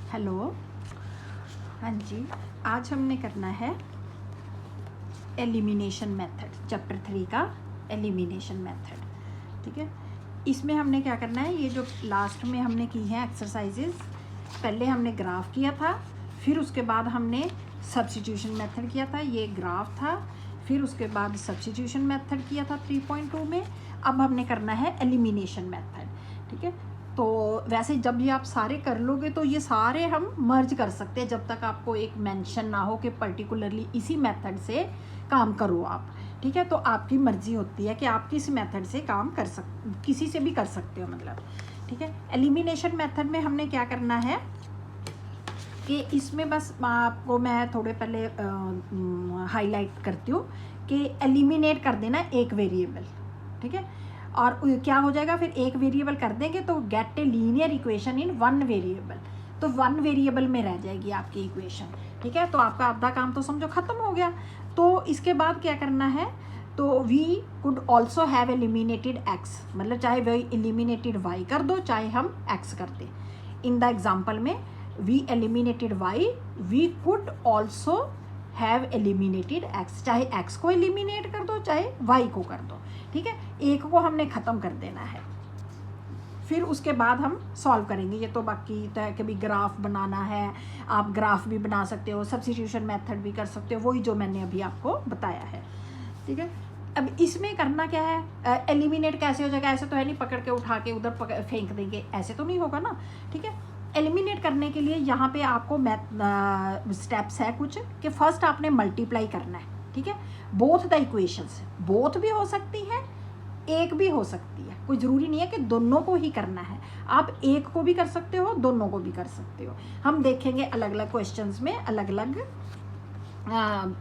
Hello. हाँ जी, आज हमने करना है एलिमिनेशन मेथड, चैप्टर 3 का एलिमिनेशन मेथड। ठीक है, इसमें हमने क्या करना है, ये जो लास्ट में हमने की है एक्सरसाइजेज, पहले हमने ग्राफ किया था, फिर उसके बाद हमने सब्स्टिट्यूशन मेथड किया था, ये ग्राफ था, फिर उसके बाद सब्स्टिट्यूशन मेथड किया था 3.2 में। अब हमने करना है एलिमिनेशन मेथड। ठीक है, तो वैसे जब ये आप सारे कर लोगे तो ये सारे हम मर्ज कर सकते हैं, जब तक आपको एक मेंशन ना हो कि पर्टिकुलरली इसी मेथड से काम करो आप। ठीक है, तो आपकी मर्जी होती है कि आप किस मेथड से काम कर किसी से भी कर सकते हो मतलब। ठीक है, एलिमिनेशन मेथड में हमने क्या करना है कि इसमें बस आपको मैं थोड़े पहले हाईलाइट करती हूँ कि एलिमिनेट कर देना एक वेरिएबल। ठीक है, और क्या हो जाएगा, फिर एक वेरिएबल कर देंगे तो gate a linear equation in one variable, तो वन वेरिएबल में रह जाएगी आपकी इक्वेशन। ठीक है, तो आपका आधा काम तो समझो ख़त्म हो गया। तो इसके बाद क्या करना है, तो we could also have eliminated X, मतलब चाहे वही एलिमिनेटेड वाई कर दो चाहे हम एक्स कर दें। इन द एग्जाम्पल में we eliminated Y, we could also have eliminated X, चाहे एक्स को एलिमिनेट कर दो चाहे वाई को कर दो। ठीक है, एक को हमने ख़त्म कर देना है, फिर उसके बाद हम सॉल्व करेंगे। ये तो बाकी तो है, कभी ग्राफ बनाना है आप ग्राफ भी बना सकते हो, सब्स्टिट्यूशन मेथड भी कर सकते हो, वही जो मैंने अभी आपको बताया है। ठीक है, अब इसमें करना क्या है, एलिमिनेट कैसे हो जाएगा, ऐसे तो है नहीं पकड़ के उठा के उधर फेंक देंगे, ऐसे तो नहीं होगा ना। ठीक है, एलिमिनेट करने के लिए यहाँ पे आपको स्टेप्स है कुछ कि फर्स्ट आपने मल्टीप्लाई करना है। ठीक है, बोथ द इक्वेशंस, बोथ भी हो सकती है एक भी हो सकती है, कोई ज़रूरी नहीं है कि दोनों को ही करना है, आप एक को भी कर सकते हो दोनों को भी कर सकते हो। हम देखेंगे अलग अलग क्वेश्चंस में अलग अलग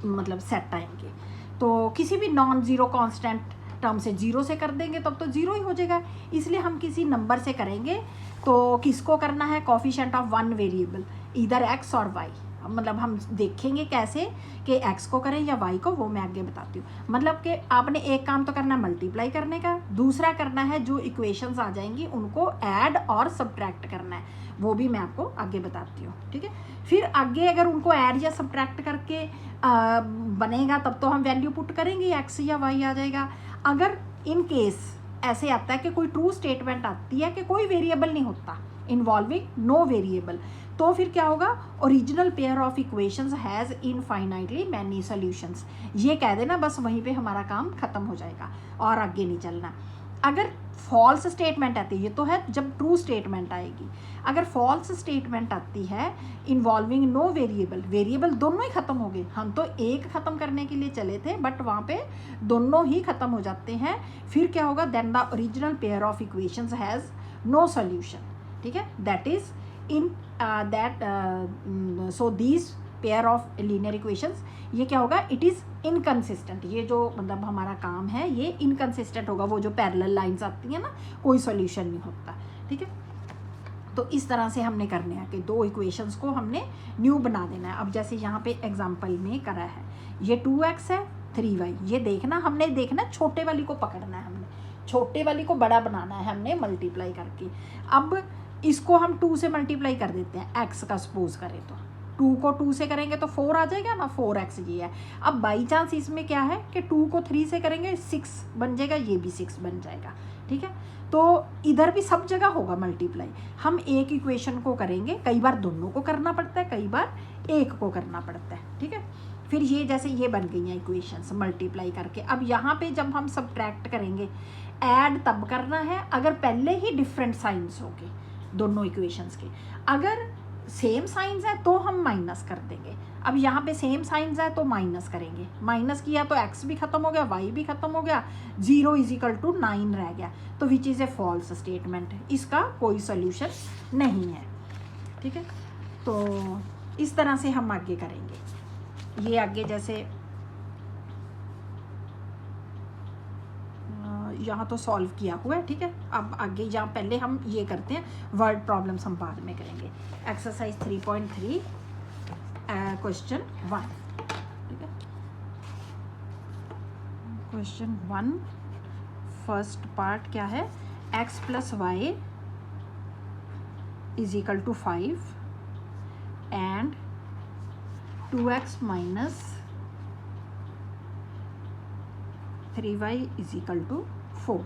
मतलब सेट आएंगे। तो किसी भी नॉन ज़ीरो कांस्टेंट टर्म से जीरो से कर देंगे तब तो जीरो ही हो जाएगा, इसलिए हम किसी नंबर से करेंगे। तो किसको करना है, कोफिशिएंट ऑफ वन वेरिएबल, इधर एक्स और वाई, मतलब हम देखेंगे कैसे कि एक्स को करें या वाई को, वो मैं आगे बताती हूँ। मतलब कि आपने एक काम तो करना है मल्टीप्लाई करने का, दूसरा करना है जो इक्वेशंस आ जाएंगी उनको ऐड और सब्ट्रैक्ट करना है, वो भी मैं आपको आगे बताती हूँ। ठीक है, फिर आगे अगर उनको ऐड या सब्ट्रैक्ट करके बनेगा तब तो हम वैल्यू पुट करेंगे, एक्स या वाई आ जाएगा। अगर इन केस ऐसे आता है कि कोई ट्रू स्टेटमेंट आती है कि कोई वेरिएबल नहीं होता, इन्वॉल्विंग नो वेरिएबल, तो फिर क्या होगा, original pair of equations has infinitely many solutions, ये कह देना, बस वहीं पे हमारा काम खत्म हो जाएगा और आगे नहीं चलना। अगर फॉल्स स्टेटमेंट आती है, ये तो है जब ट्रू स्टेटमेंट आएगी, अगर फॉल्स स्टेटमेंट आती है इन्वॉल्विंग नो वेरिएबल, वेरिएबल दोनों ही ख़त्म हो गए, हम तो एक ख़त्म करने के लिए चले थे बट वहाँ पे दोनों ही ख़त्म हो जाते हैं, फिर क्या होगा, then the original pair of equations has no solution. ठीक है, that is in so these pair of linear equations, ये क्या होगा, इट इज़ इनकन्सिस्टेंट, ये जो मतलब हमारा काम है ये इनकन्सिस्टेंट होगा, वो जो पैरेलल लाइंस आती हैं ना, कोई सॉल्यूशन नहीं होता। ठीक है, तो इस तरह से हमने करने हैं कि दो इक्वेशंस को हमने न्यू बना देना है। अब जैसे यहाँ पे एग्जांपल में करा है, ये 2x है 3y, ये देखना हमने देखना छोटे वाली को पकड़ना है, हमने छोटे वाली को बड़ा बनाना है हमने मल्टीप्लाई करके। अब इसको हम 2 से मल्टीप्लाई कर देते हैं, x का सपोज करें तो 2 को 2 से करेंगे तो 4 आ जाएगा ना, 4x ये है। अब बाई चांस इसमें क्या है कि 2 को 3 से करेंगे 6 बन जाएगा, ये भी 6 बन जाएगा। ठीक है, तो इधर भी सब जगह होगा मल्टीप्लाई। हम एक इक्वेशन को करेंगे, कई बार दोनों को करना पड़ता है, कई बार एक को करना पड़ता है। ठीक है, फिर ये जैसे ये बन गई हैं इक्वेशंस मल्टीप्लाई करके। अब यहाँ पे जब हम सब्ट्रैक्ट करेंगे, ऐड तब करना है अगर पहले ही डिफरेंट साइंस हो गए दोनों इक्वेशंस के, अगर सेम साइंस है तो हम माइनस कर देंगे। अब यहाँ पे सेम साइंस है तो माइनस करेंगे, माइनस किया तो x भी खत्म हो गया, y भी खत्म हो गया, 0 = 9 रह गया, तो which is a false statement, इसका कोई सोल्यूशन नहीं है। ठीक है, तो इस तरह से हम आगे करेंगे। ये आगे जैसे यहाँ तो सॉल्व किया हुआ है। ठीक है, अब आगे यहाँ पहले हम ये करते हैं, वर्ड प्रॉब्लम्स हम बाद में करेंगे। Exercise 3.3 question 1। ठीक है, क्वेश्चन 1 फर्स्ट पार्ट क्या है, x + y = 5 and 2x minus 3y is equal to 4।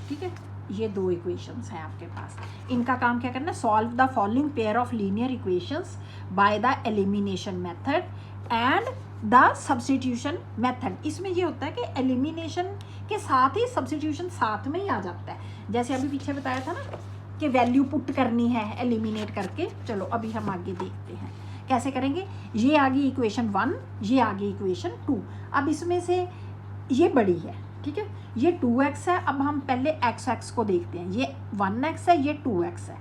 ठीक है, ये दो इक्वेशंस हैं आपके पास। इनका काम क्या करना है, solve the following pair of linear equations by the elimination method and the substitution method. इसमें ये होता है कि एलिमिनेशन के साथ ही सब्स्टिट्यूशन साथ में ही आ जाता है। जैसे अभी पीछे बताया था ना कि वैल्यू पुट करनी है एलिमिनेट करके। चलो अभी हम आगे देखते हैं कैसे करेंगे। ये आ गई इक्वेशन 1, ये आ गई इक्वेशन 2। अब इसमें से ये बड़ी है, ठीक है, ये 2x है। अब हम पहले x को देखते हैं। ये 1x है, ये 2x है,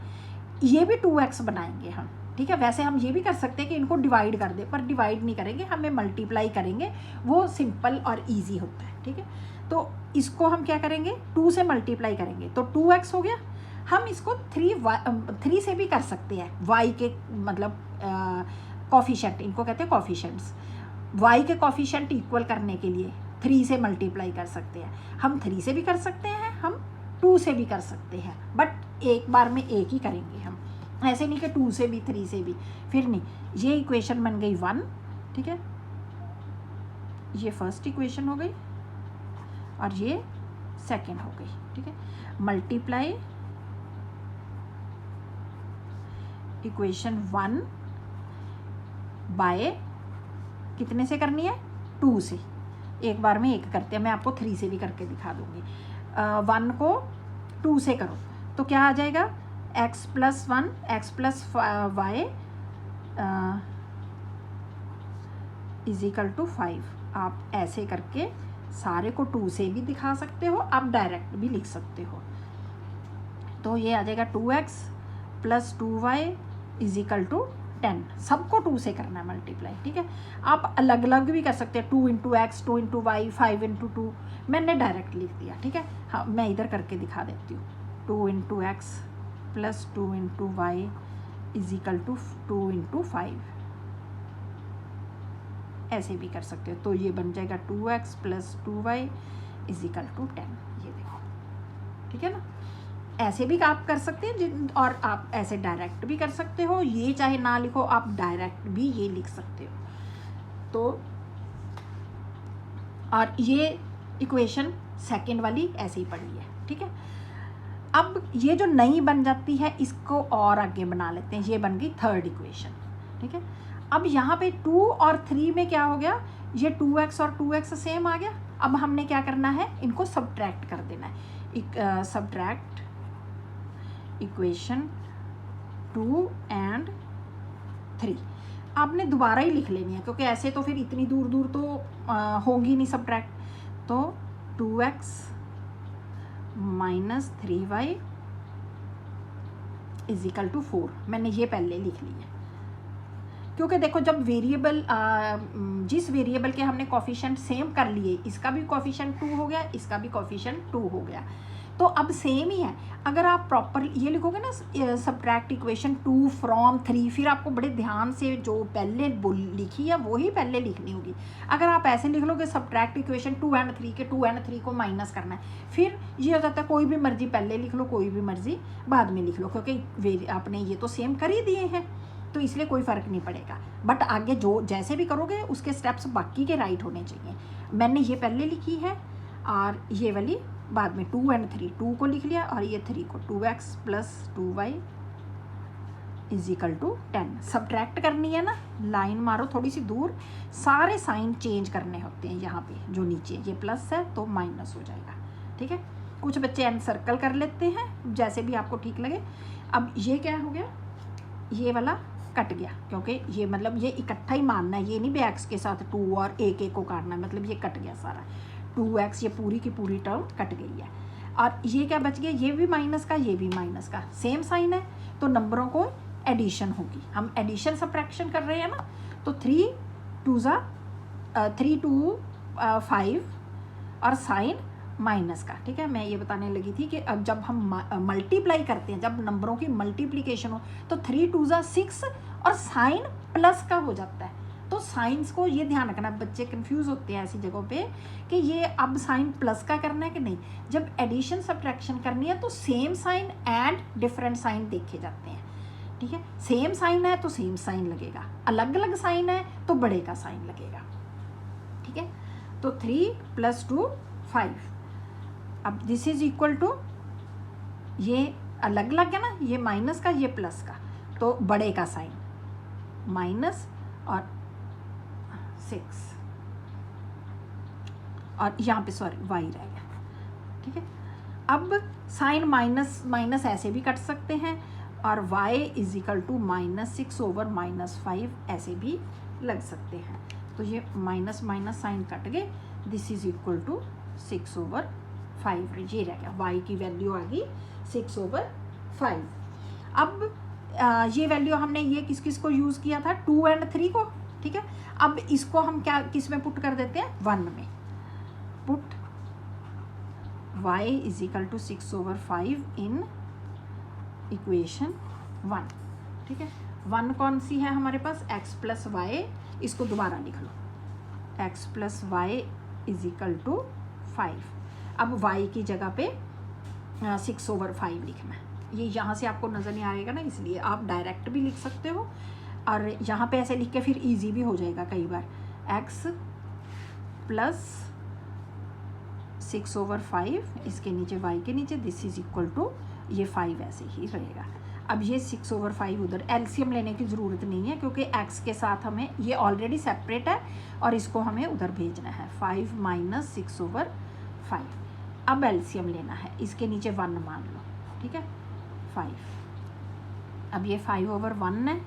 ये भी 2x बनाएंगे हम। ठीक है, वैसे हम ये भी कर सकते हैं कि इनको डिवाइड कर दें, पर डिवाइड नहीं करेंगे, हमें मल्टीप्लाई करेंगे, वो सिंपल और इजी होता है। ठीक है, तो इसको हम क्या करेंगे, 2 से मल्टीप्लाई करेंगे तो 2x हो गया। हम इसको 3 से भी कर सकते हैं। y के मतलब कॉफिशेंट, इनको कहते हैं कॉफिशेंट्स। y के कॉफिशेंट इक्वल करने के लिए 3 से मल्टीप्लाई कर सकते हैं। हम 3 से भी कर सकते हैं, हम 2 से भी कर सकते हैं, बट एक बार में एक ही करेंगे हम, ऐसे नहीं कि 2 से भी 3 से भी, फिर नहीं। ये इक्वेशन बन गई 1। ठीक है, ये फर्स्ट इक्वेशन हो गई और ये सेकंड हो गई। ठीक है, मल्टीप्लाई इक्वेशन 1 बाय कितने से करनी है, 2 से। एक बार में एक करते हैं, मैं आपको 3 से भी करके दिखा दूंगी। 1 को 2 से करो तो क्या आ जाएगा, x plus 1 x plus Y is equal to 5। आप ऐसे करके सारे को 2 से भी दिखा सकते हो, आप डायरेक्ट भी लिख सकते हो। तो ये आ जाएगा 2x plus 2y is equal to 10। सबको 2 से करना है मल्टीप्लाई। ठीक है, आप अलग अलग भी कर सकते हैं, 2 into X, 2 into Y, 5 into 2। मैंने डायरेक्ट लिख दिया। ठीक है, हाँ मैं इधर करके दिखा देती हूँ। 2 into X plus 2 into Y is equal to 2 into 5, ऐसे भी कर सकते हो। तो ये बन जाएगा 2x plus 2y is equal to 10। ये देखो, ठीक है ना, ऐसे भी आप कर सकते हैं और आप ऐसे डायरेक्ट भी कर सकते हो। ये चाहे ना लिखो, आप डायरेक्ट भी ये लिख सकते हो। तो और ये इक्वेशन सेकंड वाली ऐसे ही पड़ी है। ठीक है, अब ये जो नई बन जाती है इसको और आगे बना लेते हैं। ये बन गई थर्ड इक्वेशन। ठीक है, अब यहाँ पे 2 और 3 में क्या हो गया, ये 2x और 2x सेम आ गया। अब हमने क्या करना है, इनको सब्ट्रैक्ट कर देना है। सब्ट्रैक्ट इक्वेशन 2 एंड 3 आपने दोबारा ही लिख लेनी है, क्योंकि ऐसे तो फिर इतनी दूर दूर तो होगी नहीं सब्ट्रैक्ट। तो 2x minus 3y is equal to 4 मैंने ये पहले लिख ली है, क्योंकि देखो जब वेरिएबल जिस वेरिएबल के हमने कोफिशिएंट सेम कर लिए, इसका भी कोफिशिएंट 2 हो गया, इसका भी कोफिशिएंट 2 हो गया, तो अब सेम ही है। अगर आप प्रॉपर ये लिखोगे ना सब्ट्रैक्ट इक्वेशन 2 फ्रॉम 3, फिर आपको बड़े ध्यान से जो पहले लिखी है वही पहले लिखनी होगी। अगर आप ऐसे लिख लोगे सब्ट्रैक्ट इक्वेशन 2 एंड 3 के 2 एंड 3 को माइनस करना है, फिर ये हो जाता है कोई भी मर्जी पहले लिख लो, कोई भी मर्जी बाद में लिख लो, क्योंकि आपने ये तो सेम कर ही दिए हैं, तो इसलिए कोई फ़र्क नहीं पड़ेगा। बट आगे जो जैसे भी करोगे उसके स्टेप्स बाकी के राइट होने चाहिए। मैंने ये पहले लिखी है और ये वाली बाद में 2 एंड 3, 2 को लिख लिया और ये 3 को, 2x plus 2y is equal to 10। Subtract करनी है ना, लाइन मारो थोड़ी सी दूर, सारे साइन चेंज करने होते हैं। यहाँ पे जो नीचे ये प्लस है तो माइनस हो जाएगा। ठीक है, कुछ बच्चे एन सर्कल कर लेते हैं, जैसे भी आपको ठीक लगे। अब ये क्या हो गया, ये वाला कट गया, क्योंकि ये मतलब ये इकट्ठा ही मानना है, ये नहीं बैक्स के साथ 2 और एक को काटना है, मतलब ये कट गया सारा 2x, ये पूरी की पूरी टर्म कट गई है। और ये क्या बच गया, ये भी माइनस का, ये भी माइनस का, सेम साइन है, तो नंबरों को एडिशन होगी। हम एडिशन सब्ट्रैक्शन कर रहे हैं ना, तो 3 2 5 और साइन माइनस का। ठीक है, मैं ये बताने लगी थी कि अब जब हम मल्टीप्लाई करते हैं, जब नंबरों की मल्टीप्लिकेशन हो, तो 3 2 6 और साइन प्लस का हो जाता है। तो साइंस को ये ध्यान रखना, बच्चे कंफ्यूज होते हैं ऐसी जगहों पे कि ये अब साइन प्लस का करना है कि नहीं। जब एडिशन सब्ट्रैक्शन करनी है तो same sign and different sign देखे जाते हैं। ठीक है, सेम साइन है तो सेम साइन लगेगा, अलग अलग साइन है तो बड़े का साइन लगेगा। ठीक है, तो 3 + 2 5। अब दिस इज इक्वल टू, ये अलग अलग है ना, ये माइनस का ये प्लस का, तो बड़े का साइन माइनस और 6, और यहाँ पे सॉरी y रह गया। ठीक है, अब साइन माइनस माइनस ऐसे भी कट सकते हैं, और y इज इक्वल टू -6/-5 ऐसे भी लग सकते हैं। तो ये माइनस माइनस साइन कट गए, दिस इज इक्वल टू 6/5, ये रह गया, y की वैल्यू आ गई 6/5। अब ये वैल्यू हमने ये किस किस को यूज़ किया था, 2 और 3 को। ठीक है, अब इसको हम क्या किस में पुट कर देते हैं, 1 में। Put y is equal to 6/5 in equation 1। ठीक है, 1 कौन सी है हमारे पास, x + y, इसको दोबारा लिख लो, x + y is equal to 5। अब y की जगह पे 6/5 लिखना है। ये यहाँ से आपको नज़र नहीं आएगा ना, इसलिए आप डायरेक्ट भी लिख सकते हो, और यहाँ पे ऐसे लिख के फिर इजी भी हो जाएगा कई बार। x + 6/5 इसके नीचे y के नीचे, दिस इज इक्वल टू, ये 5 ऐसे ही रहेगा। अब ये 6/5 उधर, एलसीएम लेने की ज़रूरत नहीं है क्योंकि x के साथ हमें ये ऑलरेडी सेपरेट है और इसको हमें उधर भेजना है। 5 - 6/5। अब एलसीएम लेना है, इसके नीचे 1 मान लो। ठीक है, 5। अब ये 5/1 है,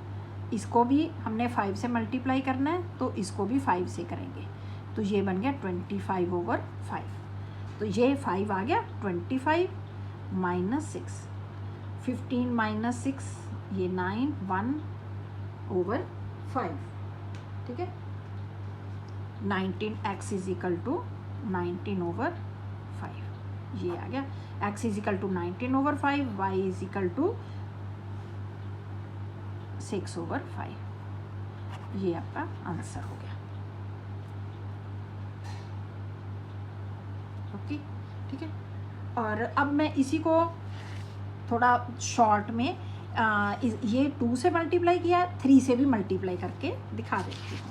इसको भी हमने 5 से मल्टीप्लाई करना है, तो इसको भी 5 से करेंगे, तो ये बन गया 25/5। तो ये 5 आ गया, 25 - 6, 15 - 6 ये 9, 1/5। ठीक है, 19x इज इक्वल टू 19/5, ये आ गया। x is equal to 19/5, y is equal to 6/5, ये आपका आंसर हो गया। ओके, ठीक है, और अब मैं इसी को थोड़ा शॉर्ट में ये 2 से मल्टीप्लाई किया, 3 से भी मल्टीप्लाई करके दिखा देती हूँ।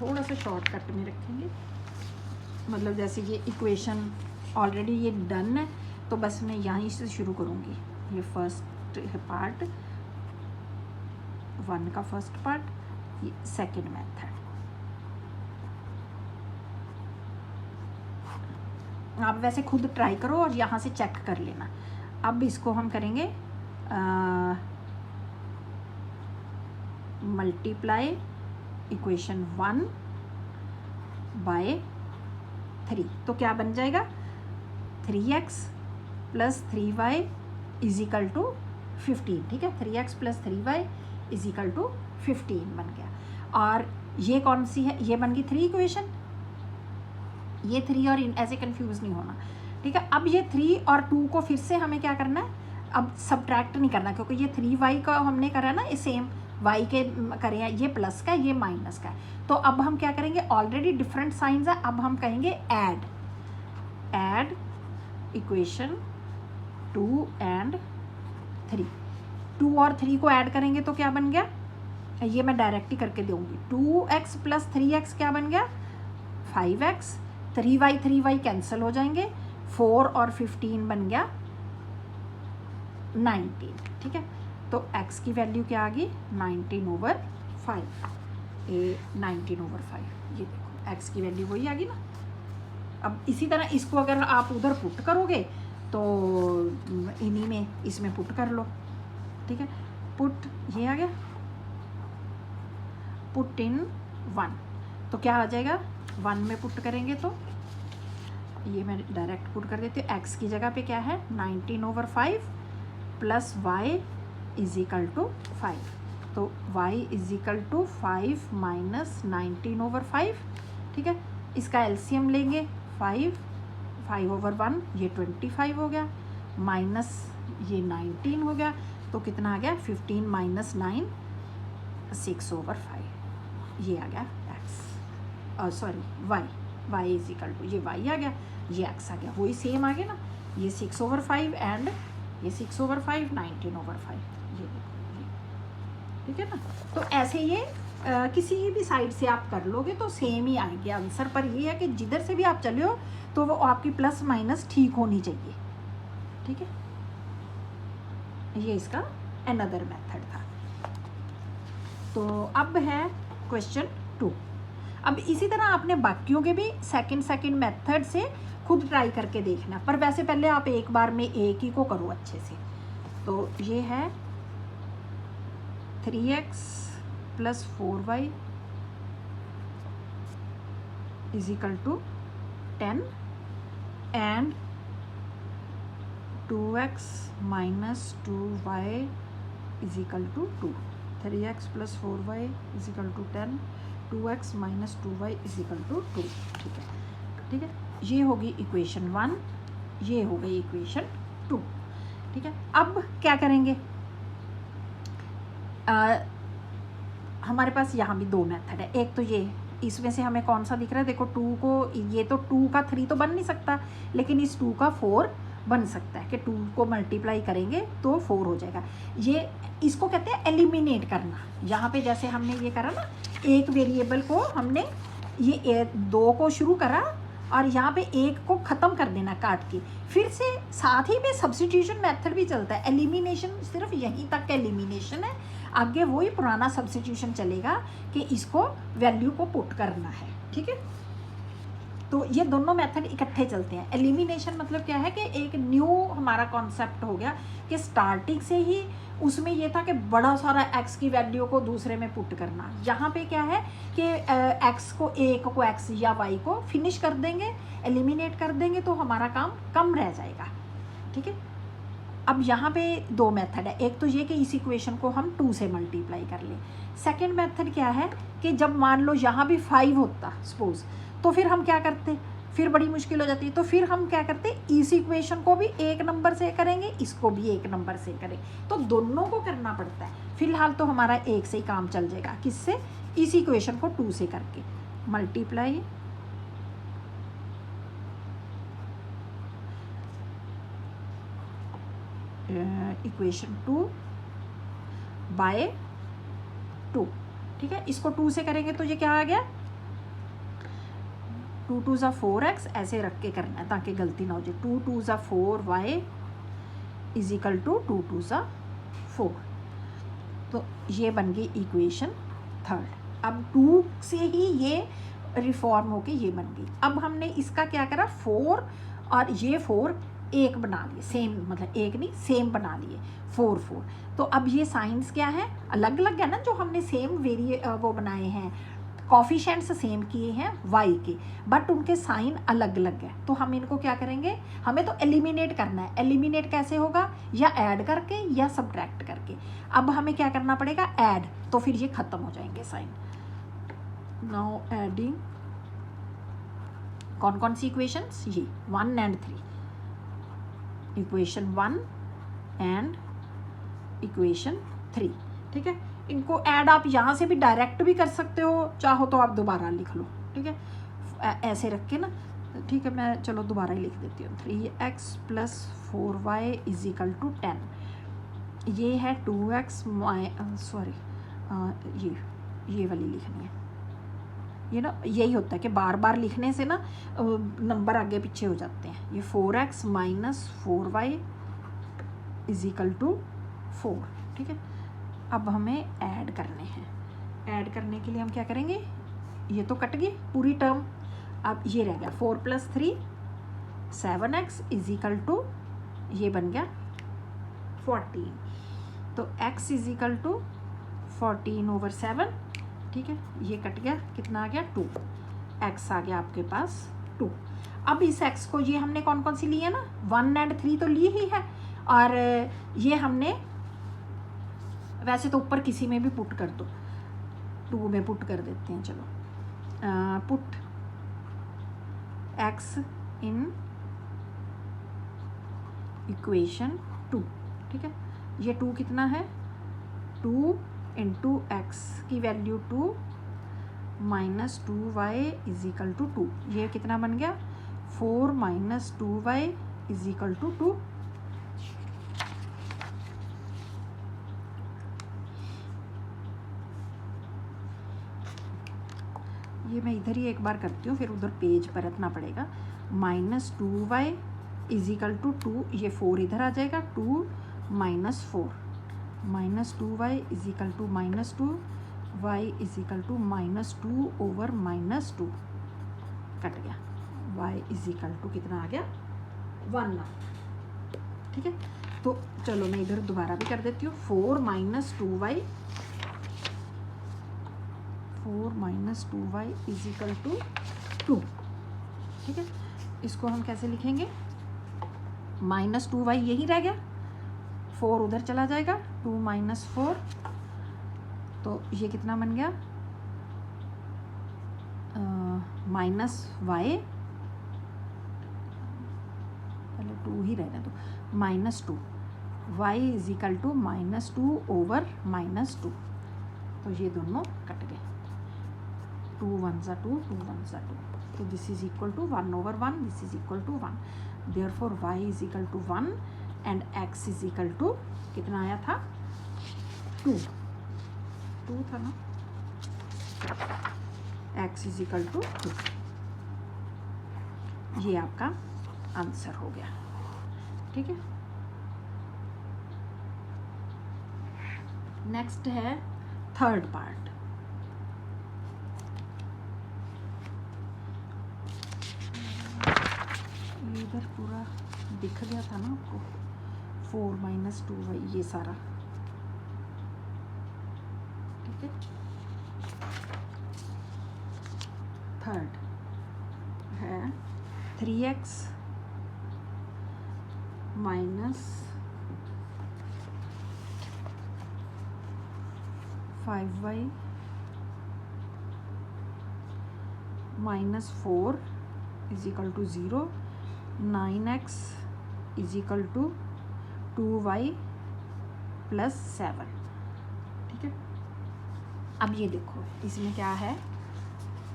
थोड़ा सा शॉर्टकट में रखेंगे, मतलब जैसे ये इक्वेशन ऑलरेडी ये डन है, तो बस मैं यहीं से शुरू करूँगी। ये फर्स्ट पार्ट, 1 का फर्स्ट पार्ट, ये सेकेंड मेथड। आप वैसे खुद ट्राई करो और यहाँ से चेक कर लेना। अब इसको हम करेंगे मल्टीप्लाई इक्वेशन 1 / 3, तो क्या बन जाएगा, 3x + 3y is equal to 15। ठीक है, 3x + 3y is equal to 15 बन गया। और ये कौन सी है, ये बन गई 3 इक्वेशन, ये 3 और ऐसे कंफ्यूज नहीं होना। ठीक है, अब ये 3 और 2 को फिर से हमें क्या करना है, अब सब्ट्रैक्ट नहीं करना, क्योंकि ये 3y का हमने करा ना, ये सेम y के करे हैं, ये प्लस का ये माइनस का है। तो अब हम क्या करेंगे, ऑलरेडी डिफरेंट साइंस है, अब हम कहेंगे ऐड इक्वेशन 2 और 3। 2 और 3 को ऐड करेंगे तो क्या बन गया, ये मैं डायरेक्ट ही करके दूंगी। 2x + 3x क्या बन गया, 5x, 3y कैंसिल हो जाएंगे, 4 और 15 बन गया 19। ठीक है, तो x की वैल्यू क्या आ गई, 19/5, 19/5, ये देखो x की वैल्यू वही आ गई ना। अब इसी तरह इसको अगर आप उधर पुट करोगे तो इन्हीं में इसमें पुट कर लो। ठीक है, पुट ये आ गया, पुट इन 1, तो क्या आ जाएगा, 1 में पुट करेंगे तो ये मैं डायरेक्ट पुट कर देती हूँ। x की जगह पे क्या है, 19/5 + y इज इक्वल टू 5, तो y इज इक्वल टू 5 - 19/5। ठीक है, इसका एलसीएम लेंगे, 5/1 ये 25 हो गया, माइनस ये 19 हो गया, तो कितना आ गया, 15 - 9 6/5, ये आ गया x, sorry y is equal to, ये y आ गया, ये x आ गया, वही सेम आ गया ना, ये 6/5 एंड ये 6/5 19/5, ये देखो ये, ठीक है ना। तो ऐसे ये किसी भी साइड से आप कर लोगे तो सेम ही आएंगे आंसर, पर ये है कि जिधर से भी आप चले हो तो वो आपकी प्लस माइनस ठीक होनी चाहिए, ठीक है। ये इसका अनदर मेथड था। तो अब है क्वेश्चन 2। अब इसी तरह आपने बाकियों के भी सेकंड मेथड से खुद ट्राई करके देखना, पर वैसे पहले आप एक बार में एक ही को करो अच्छे से। तो ये है 3x + 4y = 10 and 2x - 2y = 2। 3x + 4y = 10, 2x - 2y = 2, ठीक है। ये होगी इक्वेशन 1, ये हो गई इक्वेशन 2, ठीक है। अब क्या करेंगे, हमारे पास यहाँ भी 2 मेथड है। एक तो ये, इसमें से हमें कौन सा दिख रहा है, देखो 2 को, ये तो 2 का 3 तो बन नहीं सकता, लेकिन इस 2 का 4 बन सकता है कि 2 को मल्टीप्लाई करेंगे तो 4 हो जाएगा। ये इसको कहते हैं एलिमिनेट करना। यहाँ पे जैसे हमने ये करा ना, एक वेरिएबल को हमने ये 2 को शुरू करा और यहाँ पे 1 को ख़त्म कर देना काट के, फिर से साथ ही में सब्स्टिट्यूशन मेथड भी चलता है। एलिमिनेशन सिर्फ यहीं तक का एलिमिनेशन है, आगे वही पुराना सब्स्टिट्यूशन चलेगा कि इसको वैल्यू को पुट करना है, ठीक है। तो ये दोनों मेथड इकट्ठे चलते हैं। एलिमिनेशन मतलब क्या है कि एक न्यू हमारा कॉन्सेप्ट हो गया कि स्टार्टिंग से ही उसमें ये था कि बड़ा सारा x की वैल्यू को दूसरे में पुट करना। यहाँ पे क्या है कि x को, एक को x या y को फिनिश कर देंगे, एलिमिनेट कर देंगे तो हमारा काम कम रह जाएगा, ठीक है। अब यहाँ पे 2 मेथड है। एक तो ये कि इस इक्वेशन को हम 2 से मल्टीप्लाई कर लें। सेकेंड मेथड क्या है कि जब मान लो यहाँ भी 5 होता सपोज, तो फिर हम क्या करते, फिर बड़ी मुश्किल हो जाती है। तो फिर हम क्या करते, इस इक्वेशन को भी 1 नंबर से करेंगे, इसको भी 1 नंबर से करें, तो दोनों को करना पड़ता है। फिलहाल तो हमारा 1 से ही काम चल जाएगा, किससे, इस इक्वेशन को 2 से करके मल्टीप्लाई इक्वेशन 2 बाय 2, ठीक है। इसको 2 से करेंगे तो ये क्या आ गया, 2 2 ज़ा 4x, ऐसे रख के करना है ताकि गलती ना हो जाए। 2 2 ज़ा 4y = 2 2 ज़ा 4, तो ये बन गई इक्वेशन 3। अब 2 से ही ये रिफॉर्म होके ये बन गई। अब हमने इसका क्या करा, 4 और ये 4 एक बना लिए, सेम, मतलब एक नहीं सेम बना लिए, 4 4। तो अब ये साइंस क्या है, अलग अलग है ना, जो हमने सेम वो बनाए हैं, कॉफिशेंट्स सेम किए हैं y के, बट उनके साइन अलग अलग है। तो हम इनको क्या करेंगे, हमें तो एलिमिनेट करना है। एलिमिनेट कैसे होगा, या ऐड करके या सब्ट्रैक्ट करके। अब हमें क्या करना पड़ेगा, ऐड, तो फिर ये ख़त्म हो जाएंगे साइन। नाउ एडिंग कौन कौन सी इक्वेशंस, ये 1 and 3, इक्वेशन 1 एंड इक्वेशन 3, ठीक है। इनको ऐड आप यहाँ से भी डायरेक्ट भी कर सकते हो, चाहो तो आप दोबारा लिख लो, ठीक है, ऐसे रख के ना, ठीक है। मैं चलो दोबारा ही लिख देती हूँ। 3x + 4y = 10, ये है 2x सॉरी ये वाली लिखनी है। ये ना यही होता है कि बार बार लिखने से ना नंबर आगे पीछे हो जाते हैं। ये 4x - 4y = 4, ठीक है। अब हमें ऐड करने हैं। ऐड करने के लिए हम क्या करेंगे, ये तो कट गई पूरी टर्म, अब ये रह गया 4 + 3 7x = ये बन गया 14, तो x = 14/7, ठीक है। ये कट गया, कितना आ गया 2, x आ गया आपके पास 2। अब इस x को, ये हमने कौन कौन सी ली है ना, 1 and 3 तो ली ही है, और ये हमने वैसे तो ऊपर किसी में भी पुट कर दो, 2 में पुट कर देते हैं, चलो पुट x इन इक्वेशन 2, ठीक है। ये 2 कितना है, 2 × x की वैल्यू 2 - 2y = 2, ये कितना बन गया 4 minus 2y is equal to 2। ये मैं इधर ही एक बार करती हूँ, फिर उधर पेज परतना पड़ेगा। Minus 2y is equal to 2, ये 4 इधर आ जाएगा, 2 minus 4, minus 2y is equal to minus 2, y is equal to minus 2 over minus 2, cut गया। y इज इक्वल टू कितना आ गया, 1 आ। ठीक है, तो चलो मैं इधर दोबारा भी कर देती हूँ। 4 minus 2y, 4 minus 2y is equal to 2। ठीक है, इसको हम कैसे लिखेंगे, माइनस 2y यही रह गया, 4 उधर चला जाएगा, 2 माइनस 4, तो ये कितना बन गया, माइनस वाई, पहले 2 ही रहने दो, minus 2, Y is equal to minus 2 over minus 2, तो ये दोनों कट गए, 2 1 ज़ा 2, 2 1 ज़ा 2, तो this is equal to 1 over 1, this is equal to 1, therefore y is equal to 1 and x is equal to कितना आया था, 2 था ना, x इज इक्वल टू 2। ये आपका आंसर हो गया। ठीक है, नेक्स्ट है थर्ड पार्ट। इधर पूरा दिख गया था ना आपको, 4 माइनस 2y ये सारा। ठीक है, थर्ड है 3x minus 5y minus 4 is equal to 0, 9x is equal to 2y plus 7। ठीक है, अब ये देखो इसमें क्या है,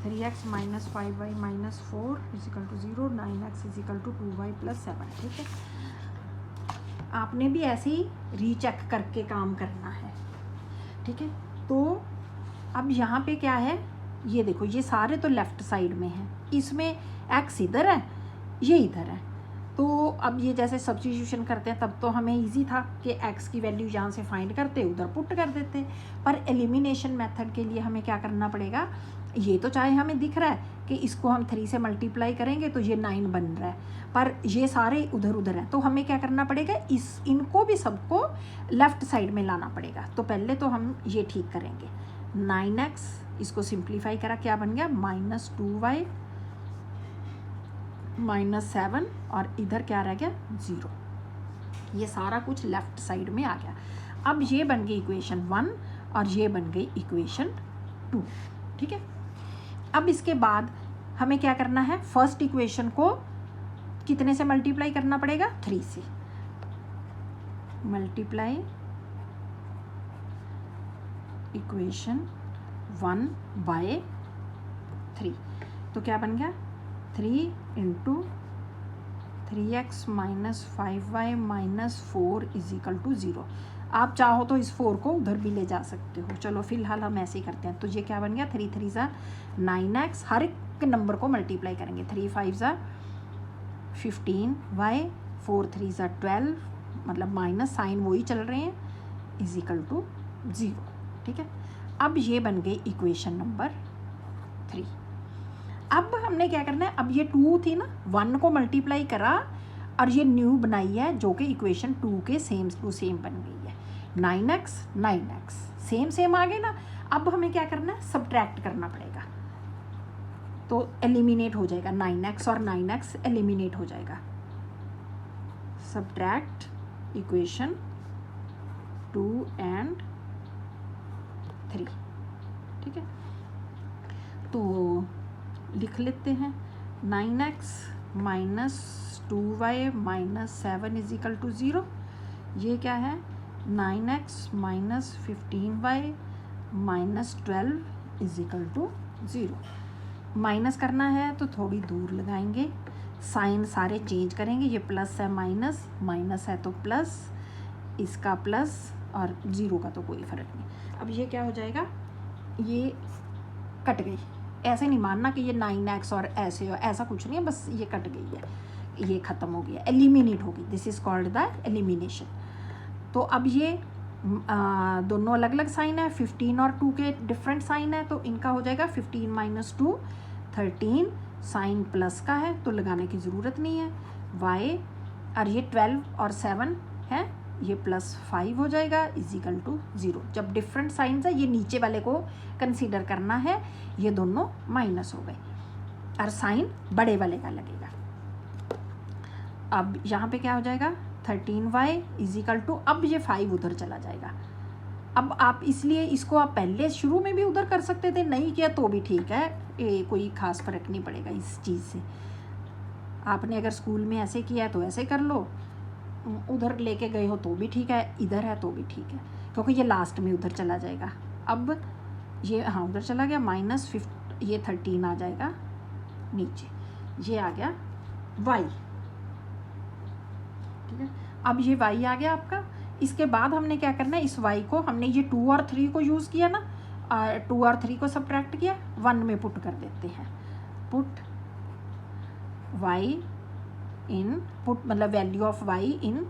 3x minus 5y minus 4 is equal to 0, 9x is equal to 2y plus 7। ठीक है, आपने भी ऐसे ही रीचेक करके काम करना है। ठीक है, तो अब यहाँ पे क्या है, ये देखो ये सारे तो लेफ़्ट साइड में हैं, इसमें x इधर है, ये इधर है, तो अब ये जैसे सब्स्टिट्यूशन करते हैं तब तो हमें इजी था कि x की वैल्यू यहाँ से फाइंड करते उधर पुट कर देते, पर एलिमिनेशन मेथड के लिए हमें क्या करना पड़ेगा, ये तो चाहे हमें दिख रहा है कि इसको हम 3 से मल्टीप्लाई करेंगे तो ये 9 बन रहा है, पर ये सारे उधर उधर हैं, तो हमें क्या करना पड़ेगा, इनको भी सबको लेफ़्ट साइड में लाना पड़ेगा। तो पहले तो हम ये ठीक करेंगे, 9x इसको सिंप्लीफाई करा, क्या बन गया, माइनस 2y माइनस 7, और इधर क्या रह गया, 0। ये सारा कुछ लेफ़्ट साइड में आ गया। अब ये बन गई इक्वेशन 1 और ये बन गई इक्वेशन 2। ठीक है, अब इसके बाद हमें क्या करना है, फर्स्ट इक्वेशन को कितने से मल्टीप्लाई करना पड़ेगा, 3 से। मल्टीप्लाई इक्वेशन 1 बाय 3, तो क्या बन गया, 3 into 3x minus 5y minus 4 is equal to 0। आप चाहो तो इस 4 को उधर भी ले जा सकते हो, चलो फिलहाल हम ऐसे ही करते हैं। तो ये क्या बन गया, 3 3 ज़ा 9x, हर एक नंबर को मल्टीप्लाई करेंगे, 3 5 ज़ा 15y, 4 3 ज़ा 12, मतलब माइनस साइन वही चल रहे हैं, इज इक्वल टू 0। ठीक है, अब ये बन गई इक्वेशन नंबर 3। अब हमने क्या करना है, अब ये 2 थी ना, 1 को मल्टीप्लाई करा और ये न्यू बनाई है जो कि इक्वेशन 2 के सेम टू सेम बन गई है। 9x सेम सेम आ गए ना। अब हमें क्या करना है, सब्ट्रैक्ट करना पड़ेगा, तो एलिमिनेट हो जाएगा, 9x और 9x एलिमिनेट हो जाएगा। Subtract equation 2 and 3। ठीक है, तो लिख लेते हैं, 9x minus 2y minus 7 is equal to 0। ये क्या है, 9x minus 15y minus 12 is equal to 0। Minus करना है तो थोड़ी दूर लगाएंगे, साइन सारे चेंज करेंगे, ये प्लस है माइनस, माइनस है तो प्लस, इसका प्लस और ज़ीरो का तो कोई फ़र्क नहीं। अब ये क्या हो जाएगा, ये कट गई। ऐसे नहीं मानना कि ये 9x और ऐसे हो, ऐसा कुछ नहीं है, बस ये कट गई है, ये ख़त्म हो गया, एलिमिनेट होगी। This is called the elimination. तो अब ये दोनों अलग अलग साइन है, 15 और 2 के डिफरेंट साइन है, तो इनका हो जाएगा 15 माइनस 2 13, साइन प्लस का है तो लगाने की ज़रूरत नहीं है। y और ये 12 और 7 है, ये +5 हो जाएगा इजिकल टू 0। जब डिफरेंट साइंस है ये नीचे वाले को कंसीडर करना है, ये दोनों माइनस हो गए और साइन बड़े वाले का लगेगा। अब यहाँ पे क्या हो जाएगा 13y इजिकल टू, अब ये 5 उधर चला जाएगा। अब आप इसलिए इसको आप पहले शुरू में भी उधर कर सकते थे, नहीं किया तो भी ठीक है, ये कोई ख़ास फ़र्क नहीं पड़ेगा इस चीज़ से। आपने अगर स्कूल में ऐसे किया है तो ऐसे कर लो, उधर लेके गए हो तो भी ठीक है, इधर है तो भी ठीक है, क्योंकि ये लास्ट में उधर चला जाएगा। अब ये हाँ उधर चला गया, -5 ये 13 आ जाएगा नीचे, ये आ गया y, ठीक है। अब ये y आ गया आपका। इसके बाद हमने क्या करना है, इस y को हमने ये 2 और 3 को यूज़ किया ना, 2 और 3 को सब्ट्रैक्ट किया, 1 में पुट कर देते हैं। पुट y इन, पुट मतलब value of y in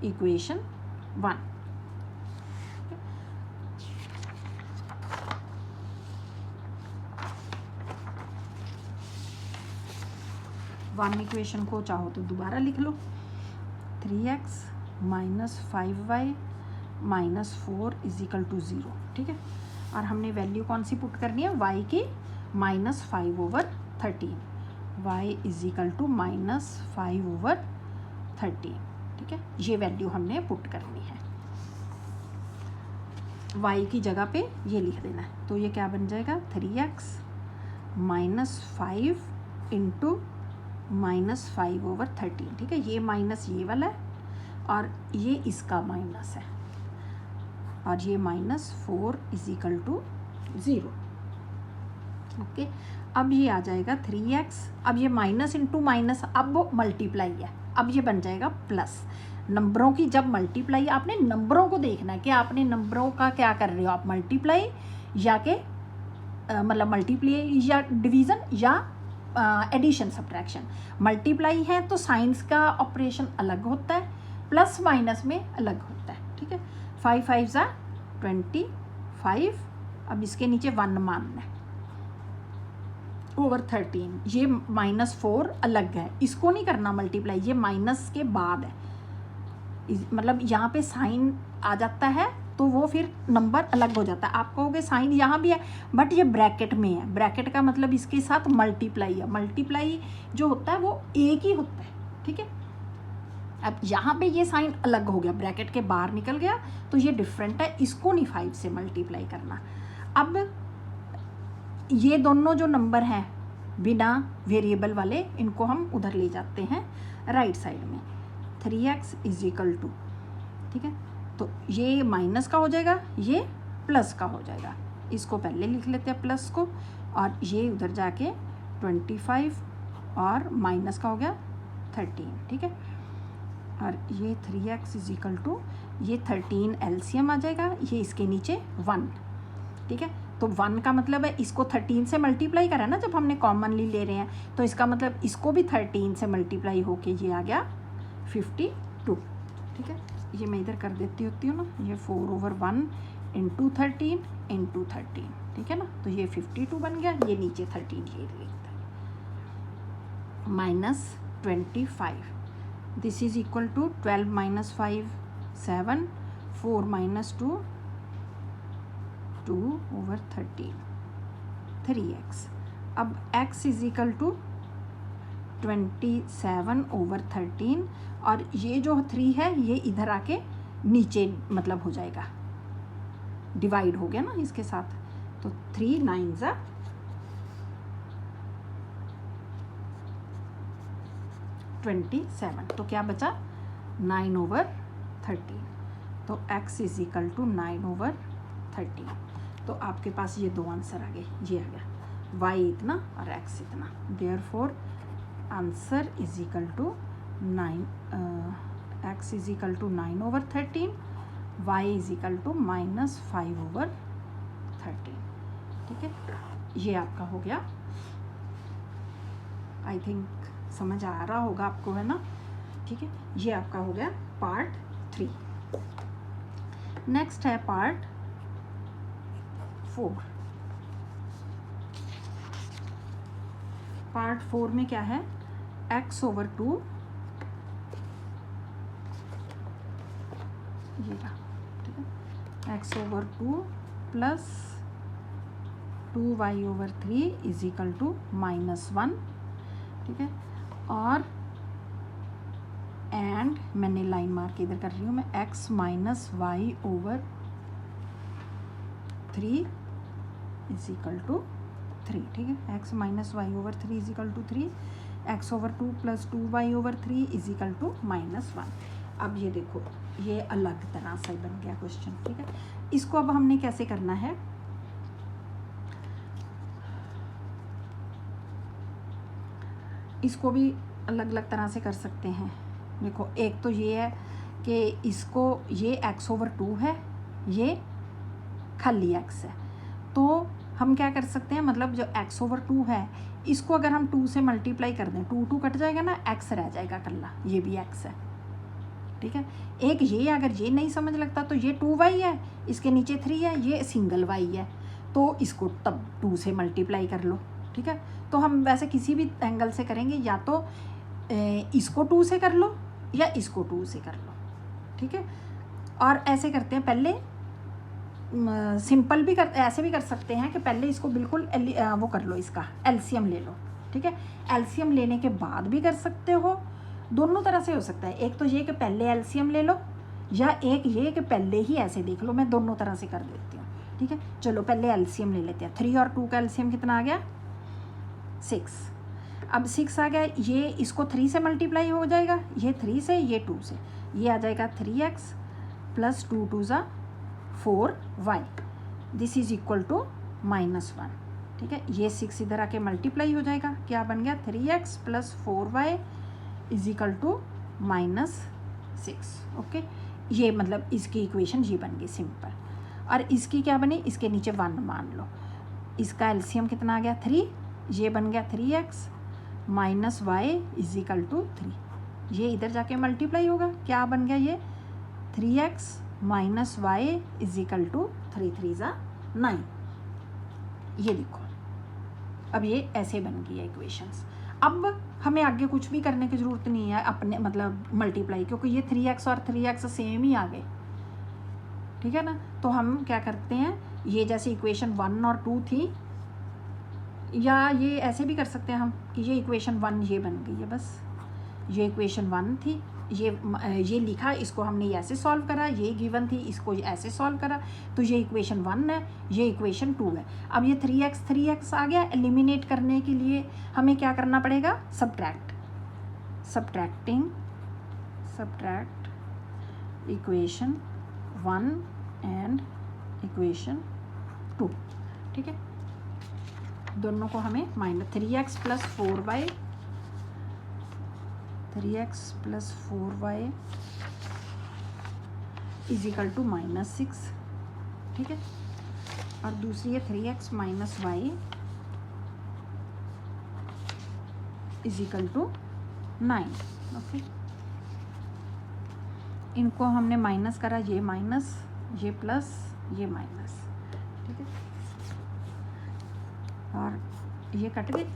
equation 1। 1 equation को चाहो तो दोबारा लिख लो, 3x minus 5y minus 4 is equal to 0, ठीक है। और हमने वैल्यू कौन सी पुट करनी है, y की -5/13, y इजिकल टू -5/13, ठीक है। ये वैल्यू हमने पुट करनी है, y की जगह पे ये लिख देना है। तो ये क्या बन जाएगा 3x -5 इंटू -5/13, ठीक है। ये माइनस ये वाला है और ये इसका माइनस है, और ये -4 इजिकल टू 0, ओके। अब ये आ जाएगा 3x, अब ये माइनस इंटू माइनस, अब वो मल्टीप्लाई है, अब ये बन जाएगा प्लस। नंबरों की जब मल्टीप्लाई, आपने नंबरों को देखना है कि आपने नंबरों का क्या कर रहे हो आप, मल्टीप्लाई या के मतलब मल्टीप्लाई या डिवीज़न या एडिशन सब्ट्रैक्शन। मल्टीप्लाई है तो साइंस का ऑपरेशन अलग होता है, प्लस माइनस में अलग होता है, ठीक है। 5 5 ज़ा 25, अब इसके नीचे 1 मानना है /13, ये -4 अलग है, इसको नहीं करना मल्टीप्लाई, ये माइनस के बाद है, मतलब यहाँ पे साइन आ जाता है तो वो फिर नंबर अलग हो जाता है। आप कहोगे साइन यहाँ भी है बट ये ब्रैकेट में है, ब्रैकेट का मतलब इसके साथ मल्टीप्लाई है, मल्टीप्लाई जो होता है वो एक ही होता है, ठीक है। अब यहाँ पे ये साइन अलग हो गया, ब्रैकेट के बाहर निकल गया तो ये डिफरेंट है, इसको नहीं 5 से मल्टीप्लाई करना। अब ये दोनों जो नंबर हैं बिना वेरिएबल वाले, इनको हम उधर ले जाते हैं राइट साइड में, 3x इजिकल टू, ठीक है। तो ये माइनस का हो जाएगा, ये प्लस का हो जाएगा, इसको पहले लिख लेते हैं प्लस को, और ये उधर जाके 25 और माइनस का हो गया 13, ठीक है। और ये 3x इजिकल टू, ये 13 एलसीएम आ जाएगा, ये इसके नीचे 1, ठीक है। तो 1 का मतलब है इसको 13 से मल्टीप्लाई करा ना, जब हमने कॉमनली ले रहे हैं तो इसका मतलब इसको भी 13 से मल्टीप्लाई होके ये आ गया 52, ठीक है। ये मैं इधर कर देती होती हूँ ना, ये 4/1 इंटू 13 इंटू 13, ठीक है ना। तो ये 52 बन गया, ये नीचे 13 ये लिखता है, -25, this is equal to 12 - 5 7, 4 - 2 2/13, 3x। अब x इज इक्वल टू 27/13, और ये जो 3 है ये इधर आके नीचे मतलब हो जाएगा, डिवाइड हो गया ना इसके साथ, तो 3 9 ज़ा 27, तो क्या बचा 9/13, तो x इज इक्वल टू 9/13। तो आपके पास ये दो आंसर आ गए, ये आ गया y इतना और x इतना, therefore answer is equal to 9, x is equal to 9/13, y is equal to -5/13। ठीक है, ये आपका हो गया। आई थिंक समझ आ रहा होगा आपको, है ना। ठीक है, ये आपका हो गया पार्ट 3। नेक्स्ट है पार्ट 4। पार्ट 4 में क्या है, x/2, ये रहा, ठीक है, x/2 plus 2y/3 is equal to -1। ठीक है, और एंड मैंने लाइन मार के इधर कर रही हूँ मैं, x - y/3 is equal to 3। ठीक है, x - y/3 is equal to 3, x/2 plus 2y/3 is equal to -1। अब ये देखो, ये अलग तरह से बन गया क्वेश्चन। ठीक है, इसको अब हमने कैसे करना है, इसको भी अलग अलग तरह से कर सकते हैं। देखो, एक तो ये है कि इसको, ये x/2 है, ये खाली x है, तो हम क्या कर सकते हैं, मतलब जो x/2 है इसको अगर हम 2 से मल्टीप्लाई कर दें, 2 कट जाएगा ना, x रह जाएगा कल्ला, ये भी x है। ठीक है, एक ये, अगर ये नहीं समझ लगता तो ये 2y है, इसके नीचे 3 है, ये सिंगल y है, तो इसको तब 2 से मल्टीप्लाई कर लो। ठीक है, तो हम वैसे किसी भी एंगल से करेंगे, या तो इसको 2 से कर लो या इसको 2 से कर लो। ठीक है, और ऐसे करते हैं, पहले सिंपल भी कर, ऐसे भी कर सकते हैं कि पहले इसको बिल्कुल वो कर लो, इसका एलसीएम ले लो। ठीक है, एलसीएम लेने के बाद भी कर सकते हो, दोनों तरह से हो सकता है। एक तो ये कि पहले एलसीएम ले लो, या एक ये कि पहले ही ऐसे देख लो। मैं दोनों तरह से कर देती हूँ। ठीक है, चलो पहले एलसीएम ले लेते हैं। 3 और 2 का एलसीएम कितना आ गया, 6। अब 6 आ गया, ये इसको 3 से मल्टीप्लाई हो जाएगा, ये 3 से, ये 2 से, ये आ जाएगा 3x प्लस 2 2 ज़ा 4y, this is equal to -1। ठीक है, ये 6 इधर आके मल्टीप्लाई हो जाएगा, क्या बन गया, 3x plus 4y is equal to -6। Okay, ये मतलब इसकी इक्वेशन ये बन गई सिंपल। और इसकी क्या बनी, इसके नीचे 1 मान लो, इसका एलसीएम कितना आ गया, 3, ये बन गया 3x minus y is equal to 3, ये इधर जाके मल्टीप्लाई होगा, क्या बन गया, ये 3x minus y is equal to 3 3 ज़ा 9। ये देखो, अब ये ऐसे बन गई है इक्वेशंस। अब हमें आगे कुछ भी करने की ज़रूरत नहीं है अपने, मतलब मल्टीप्लाई, क्योंकि ये 3x और 3x सेम ही आ गए। ठीक है ना, तो हम क्या करते हैं, ये जैसे इक्वेशन 1 और 2 थी, या ये ऐसे भी कर सकते हैं हम कि ये इक्वेशन 1 ये बन गई है, बस ये इक्वेशन 1 थी, ये लिखा, इसको हमने ऐसे सॉल्व करा, ये गिवन थी, इसको ऐसे सॉल्व करा, तो ये इक्वेशन 1 है, ये इक्वेशन 2 है। अब ये 3x आ गया, एलिमिनेट करने के लिए हमें क्या करना पड़ेगा, सब्ट्रैक्ट इक्वेशन 1 एंड इक्वेशन 2। ठीक है, दोनों को हमें -3x plus 4y is equal to -6। ठीक है, और दूसरी है 3x minus y is equal to 9। Okay, इनको हमने माइनस करा, ये माइनस, ये प्लस, ये माइनस। ठीक है, और ये कट गए।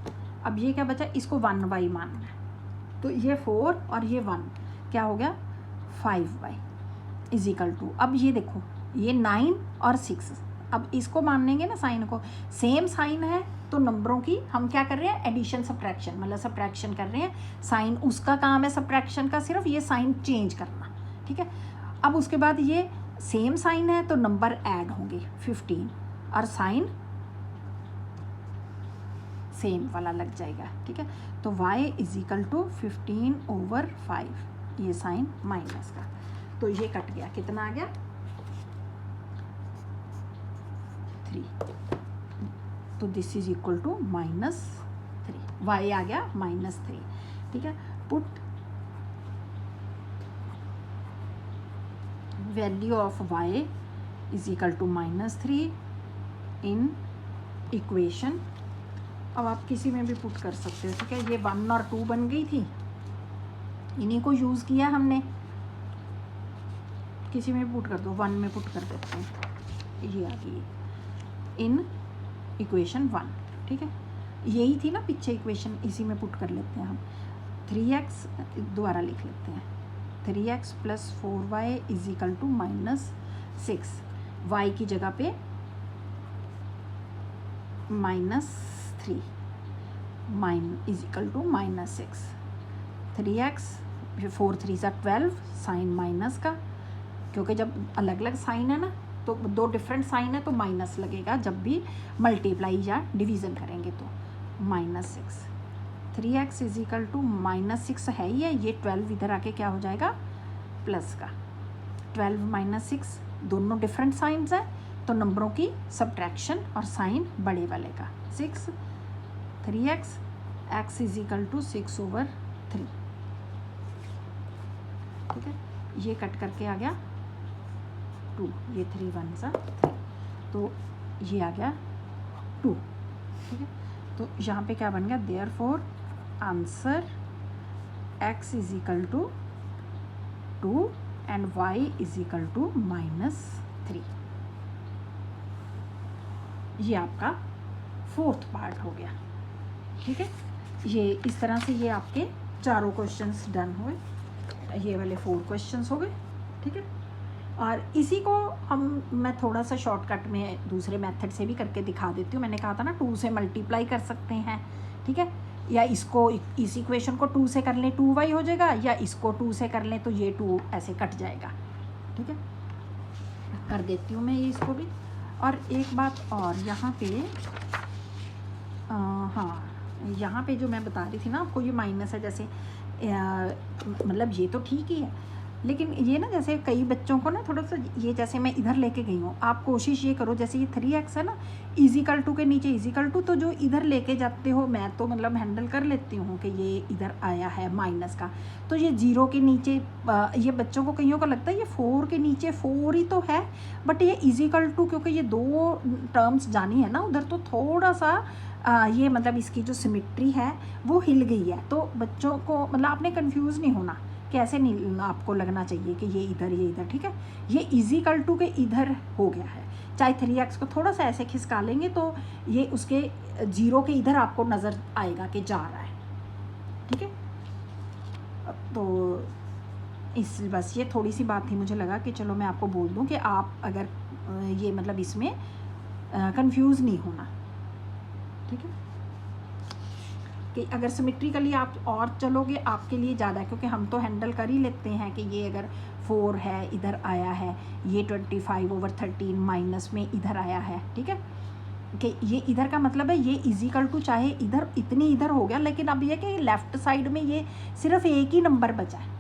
अब ये क्या बचा, इसको 1y मानना है, तो ये 4 और ये 1 क्या हो गया, 5y इज इक्वल टू, अब ये देखो, ये 9 और 6, अब इसको मानेंगे ना साइन को, सेम साइन है तो नंबरों की हम क्या कर रहे हैं, एडिशन सब्ट्रैक्शन, मतलब सब्ट्रैक्शन कर रहे हैं। साइन उसका काम है सब्ट्रैक्शन का, सिर्फ ये साइन चेंज करना। ठीक है, अब उसके बाद ये सेम साइन है तो नंबर ऐड होंगे 15, और साइन सेम वाला लग जाएगा। ठीक है, तो y इज इक्वल टू 15/5, ये साइन माइनस का, तो ये कट गया, कितना आ गया, 3, तो this is equal to -3, y आ गया -3। ठीक है। Put value of y is equal to -3 in equation. अब आप किसी में भी पुट कर सकते हो, ठीक है। ये 1 और 2 बन गई थी, इन्हीं को यूज़ किया हमने। किसी में पुट कर दो, 1 में पुट कर देते हैं, ये आ गई इन इक्वेशन 1, ठीक है। यही थी ना पीछे इक्वेशन, इसी में पुट कर लेते हैं हम। 3x दोबारा लिख लेते हैं, 3x + 4y is equal to -6। y की जगह पे -3 is equal to -6। 3x 4 3 12 sign minus का, क्योंकि जब अलग अलग साइन है ना, तो 2 डिफरेंट साइन है तो माइनस लगेगा जब भी मल्टीप्लाई या डिवीज़न करेंगे तो -6। 3x इज इक्वल टू -6 है ही है, ये 12 इधर आके क्या हो जाएगा प्लस का। 12 - 6 दोनों डिफरेंट साइंस हैं, तो नंबरों की सब्ट्रैक्शन और साइन बड़े वाले का 6। 3x x is equal to 6/3, ठीक है। ये कट करके आ गया 2, ये 3 1 सा, तो ये आ गया 2, ठीक है। तो यहाँ पे क्या बन गया, therefore answer x is equal to 2 and y is equal to -3। ये आपका 4th पार्ट हो गया, ठीक है। ये इस तरह से ये आपके चारों क्वेश्चंस डन हुए, ये वाले 4 क्वेश्चंस हो गए, ठीक है। और इसी को मैं थोड़ा सा शॉर्टकट में दूसरे मेथड से भी करके दिखा देती हूँ। मैंने कहा था ना 2 से मल्टीप्लाई कर सकते हैं, ठीक है, या इसको इस इक्वेशन को 2 से कर लें 2y हो जाएगा, या इसको 2 से कर लें तो ये 2 ऐसे कट जाएगा, ठीक है। कर देती हूँ मैं ये इसको भी। और एक बात और यहाँ पे हाँ, यहाँ पे जो मैं बता रही थी ना आपको, ये माइनस है, जैसे मतलब ये तो ठीक ही है, लेकिन ये ना जैसे कई बच्चों को ना थोड़ा सा, ये जैसे मैं इधर लेके गई हूँ, आप कोशिश ये करो, जैसे ये 3x है ना, इजिकल टू के नीचे इजिकल टू, तो जो इधर लेके जाते हो, मैं तो मतलब हैंडल कर लेती हूँ कि ये इधर आया है माइनस का, तो ये 0 के नीचे, ये बच्चों को कईयों को लगता है ये 4 के नीचे 4 ही तो है, बट ये इजिकल टू, क्योंकि ये 2 टर्म्स जानी है ना उधर, तो थोड़ा सा ये मतलब इसकी जो सिमेट्री है वो हिल गई है, तो बच्चों को मतलब आपने कंफ्यूज नहीं होना, कैसे नहीं आपको लगना चाहिए कि ये इधर, ठीक है। ये इजिकल टू के इधर हो गया है, चाहे 3x को थोड़ा सा ऐसे खिसका लेंगे तो ये उसके 0 के इधर आपको नज़र आएगा कि जा रहा है, ठीक है। तो इस बस ये थोड़ी सी बात थी, मुझे लगा कि चलो मैं आपको बोल दूं कि आप अगर ये मतलब इसमें कंफ्यूज नहीं होना, ठीक है, कि अगर सिमेट्रिकली आप और चलोगे आपके लिए ज़्यादा है, क्योंकि हम तो हैंडल कर ही लेते हैं कि ये अगर 4 है इधर आया है, ये 25/13 माइनस में इधर आया है, ठीक है, कि ये इधर का मतलब है ये इजिकल टू, चाहे इधर इतनी इधर हो गया, लेकिन अब ये कि लेफ़्ट साइड में ये सिर्फ एक ही नंबर बचा है,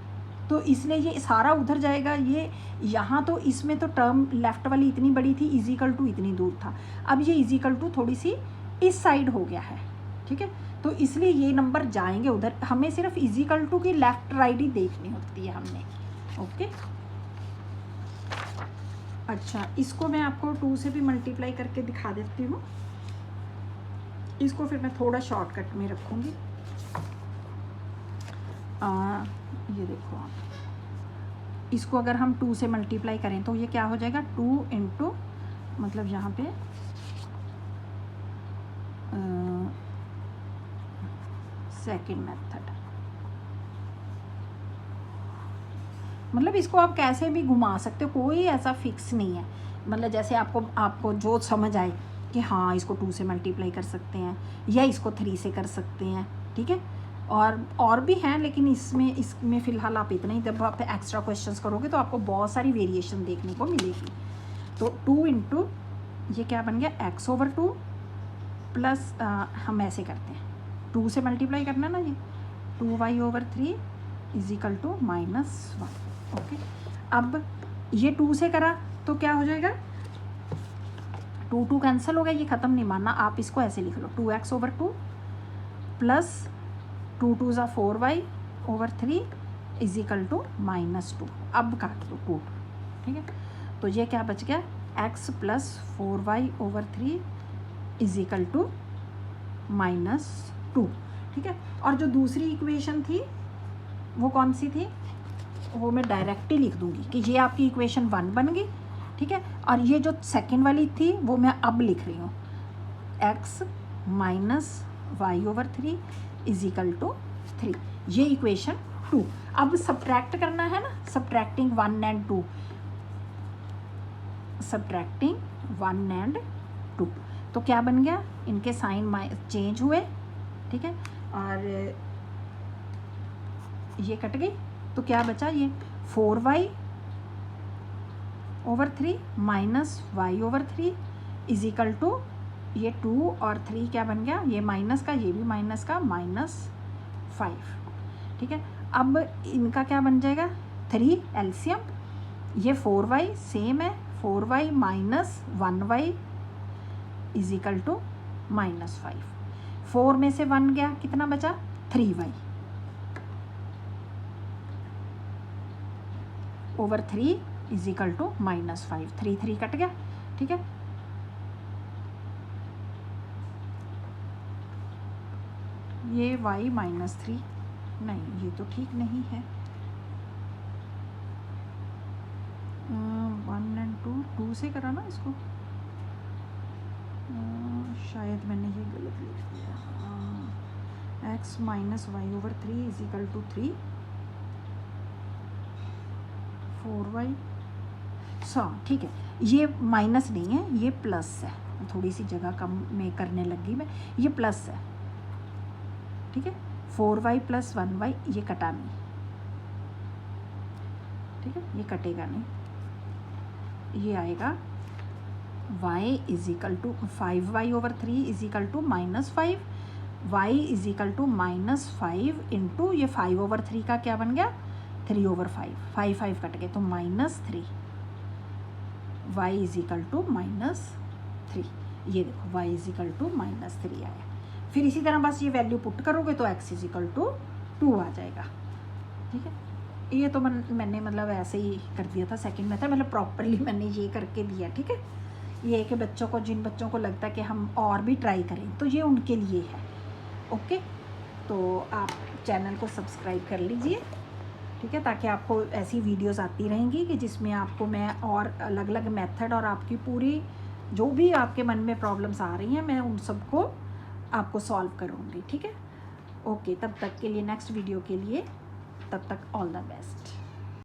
तो इसलिए ये सारा उधर जाएगा। ये यहाँ तो इसमें तो टर्म लेफ़्ट वाली इतनी बड़ी थी, इजिकल टू इतनी दूर था, अब ये इजिकल टू थोड़ी सी इस साइड हो गया है, ठीक है, तो इसलिए ये नंबर जाएंगे उधर। हमें सिर्फ इजिकल टू की लेफ़्ट राइट ही देखनी होती है हमने, ओके। अच्छा, इसको मैं आपको 2 से भी मल्टीप्लाई करके दिखा देती हूँ, इसको फिर मैं थोड़ा शॉर्टकट में रखूँगी। ये देखो आप, इसको अगर हम 2 से मल्टीप्लाई करें तो ये क्या हो जाएगा, 2 इंटू मतलब यहाँ पे सेकेंड मेथड, मतलब इसको आप कैसे भी घुमा सकते हो, कोई ऐसा फिक्स नहीं है, मतलब जैसे आपको जो समझ आए कि हाँ इसको 2 से मल्टीप्लाई कर सकते हैं या इसको 3 से कर सकते हैं, ठीक है। और भी हैं, लेकिन इसमें फ़िलहाल आप इतना ही, जब आप एक्स्ट्रा क्वेश्चंस करोगे तो आपको बहुत सारी वेरिएशन देखने को मिलेगी। तो 2 इंटू ये क्या बन गया, x/2 प्लस हम ऐसे करते हैं, 2 से मल्टीप्लाई करना ना, ये 2y/3 is equal to -1, okay. अब ये 2 से करा तो क्या हो जाएगा, 2 कैंसिल हो गया, ये ख़त्म नहीं मानना, आप इसको ऐसे लिख लो, 2x/2 प्लस 2 2 ज़ा 4y/3 इज इक्वल टू -2। अब काट दो 2, ठीक है। तो ये क्या बच गया, x + 4y/3 is equal to -2, ठीक है। और जो दूसरी इक्वेशन थी वो कौन सी थी, वो मैं डायरेक्ट ही लिख दूंगी कि ये आपकी इक्वेशन 1 बन गई, ठीक है। और ये जो सेकंड वाली थी वो मैं अब लिख रही हूँ, x - y/3 is equal to 3, ये इक्वेशन 2। अब सब्ट्रैक्ट करना है ना, सब्ट्रैक्टिंग 1 and 2, सब्ट्रैक्टिंग 1 and 2। तो क्या बन गया, इनके साइन चेंज हुए, ठीक है, और ये कट गई। तो क्या बचा, ये 4y/3 -y/3 is equal to ये 2 और 3 क्या बन गया, ये माइनस का, ये भी माइनस का, -5, ठीक है। अब इनका क्या बन जाएगा, 3 एलसीएम, ये 4y सेम है, 4y - 1y is equal to -5। 4 में से 1 गया, कितना बचा, 3y/3 is equal to -5। 3 3 cut गया, ठीक है। ये y -3, नहीं ये तो ठीक नहीं है, 1 and 2 से करा ना इसको, शायद मैंने ये गलत लिख दिया। x - y/3 is equal to 3, 4y, ठीक है। ये माइनस नहीं है, ये प्लस है, थोड़ी सी जगह कम में करने लगी मैं, ये प्लस है, ठीक है। 4y + 1y ये कटा नहीं, ठीक है, ये कटेगा नहीं, ये आएगा y is equal to 5y/3 is equal to -5, y is equal to -5 into ये 5/3 का क्या बन गया, 3/5, 5 कट गए तो -3, y इज इक्वल टू -3, ये देखो y इज इक्वल टू -3 आया। फिर इसी तरह बस ये वैल्यू पुट करोगे तो x इज इक्वल टू 2 आ जाएगा, ठीक है। ये तो मैंने मतलब ऐसे ही कर दिया था सेकंड मेथड, मतलब प्रॉपरली मैंने ये करके दिया, ठीक है। ये है कि बच्चों को, जिन बच्चों को लगता है कि हम और भी ट्राई करें, तो ये उनके लिए है, ओके। तो आप चैनल को सब्सक्राइब कर लीजिए, ठीक है, ताकि आपको ऐसी वीडियोस आती रहेंगी कि जिसमें आपको मैं और अलग अलग मेथड और आपकी पूरी जो भी आपके मन में प्रॉब्लम्स आ रही हैं, मैं उन सबको आपको सॉल्व करूँगी, ठीक है। ओके, तब तक के लिए, नेक्स्ट वीडियो के लिए, तब तक ऑल द बेस्ट।